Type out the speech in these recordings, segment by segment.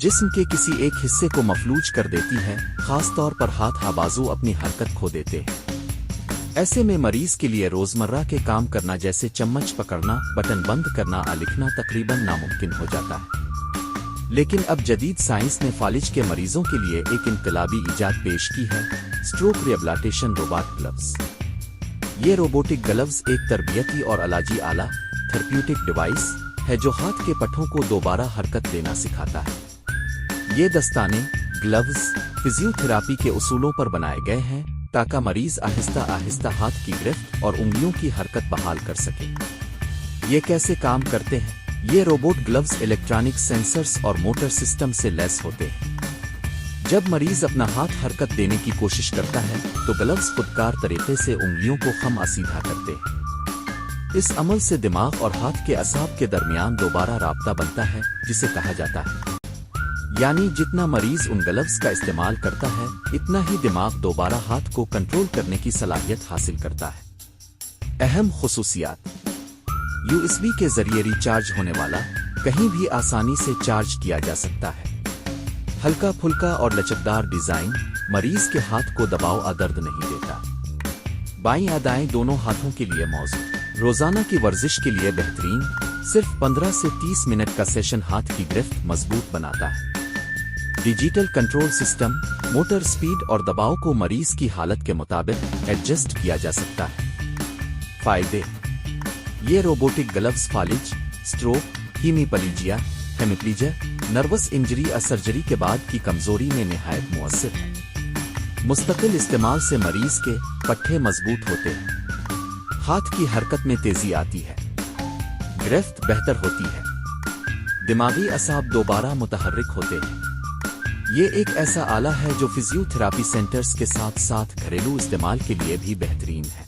جسم کے کسی ایک حصے کو مفلوج کر دیتی ہے، خاص طور پر ہاتھ بازو اپنی حرکت کھو دیتے ہیں۔ ایسے میں مریض کے لیے روزمرہ کے کام کرنا جیسے چمچ پکڑنا، بٹن بند کرنا اور لکھنا تقریباً ناممکن ہو جاتا ہے۔ لیکن اب جدید سائنس نے فالج کے مریضوں کے لیے ایک انقلابی ایجاد پیش کی ہے: اسٹروک ریبلائٹیشن روبوٹ گلوز۔ یہ روبوٹک گلوز ایک تربیتی اور علاجی آلہ تھراپیوٹک ڈیوائس ہے جو ہاتھ کے پٹھوں کو دوبارہ حرکت دینا سکھاتا ہے۔ یہ دستانے گلوز فزیو تھراپی کے اصولوں پر بنائے گئے ہیں تاکہ مریض آہستہ آہستہ ہاتھ کی گرفت اور انگلیوں کی حرکت بحال کر سکے۔ یہ کیسے کام کرتے ہیں؟ یہ روبوٹ گلوز الیکٹرانک سینسرز اور موٹر سسٹم سے لیس ہوتے ہیں۔ جب مریض اپنا ہاتھ حرکت دینے کی کوشش کرتا ہے تو گلوز خودکار طریقے سے انگلیوں کو خم سیدھا کرتے ہیں۔ اس عمل سے دماغ اور ہاتھ کے اعصاب کے درمیان دوبارہ رابطہ بنتا ہے، جسے کہا جاتا ہے۔ یعنی جتنا مریض ان گلوز کا استعمال کرتا ہے اتنا ہی دماغ دوبارہ ہاتھ کو کنٹرول کرنے کی صلاحیت حاصل کرتا ہے۔ اہم خصوصیات: USB کے ذریعے ریچارج ہونے والا، کہیں بھی آسانی سے چارج کیا جا سکتا ہے۔ ہلکا پھلکا اور لچکدار ڈیزائن مریض کے ہاتھ کو دباؤ اور درد نہیں دیتا۔ بائیں یا دائیں دونوں ہاتھوں کے لیے موزوں۔ روزانہ کی ورزش کے لیے بہترین، صرف 15 سے 30 منٹ کا سیشن ہاتھ کی گرفت مضبوط بناتا ہے۔ Digital control system, motor speed اور دباؤ کو مریض کی حالت کے مطابق ایڈجسٹ کیا جا سکتا ہے۔ فائدے: یہ روبوٹک گلوز فالج، اسٹروک، ہیمیپلیجیا، نروس انجری اور سرجری کے بعد کی کمزوری میں نہایت مؤثر ہے۔ مستقل استعمال سے مریض کے پٹھے مضبوط ہوتے ہیں، ہاتھ کی حرکت میں تیزی آتی ہے، گرفت بہتر ہوتی ہے، دماغی اعصاب دوبارہ متحرک ہوتے ہیں۔ یہ ایک ایسا آلہ ہے جو فزیو تھراپی سینٹرز کے ساتھ ساتھ گھریلو استعمال کے لیے بھی بہترین ہے۔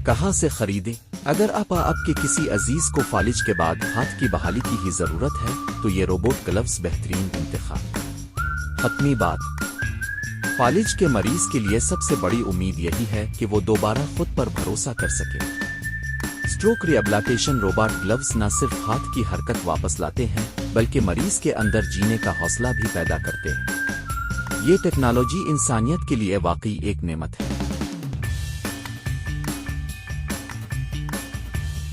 کہاں سے خریدیں؟ اگر آپ کے کسی عزیز کو فالج کے بعد ہاتھ کی بحالی کی ہی ضرورت ہے تو یہ روبوٹ گلوز بہترین انتخاب۔ حتمی بات: فالج کے مریض کے لیے سب سے بڑی امید یہی ہے کہ وہ دوبارہ خود پر بھروسہ کر سکے۔ اسٹروک ریبلائٹیشن روبوٹ گلوز نہ صرف ہاتھ کی حرکت واپس لاتے ہیں بلکہ مریض کے اندر جینے کا حوصلہ بھی پیدا کرتے ہیں۔ یہ ٹیکنالوجی انسانیت کے لیے واقعی ایک نعمت ہے۔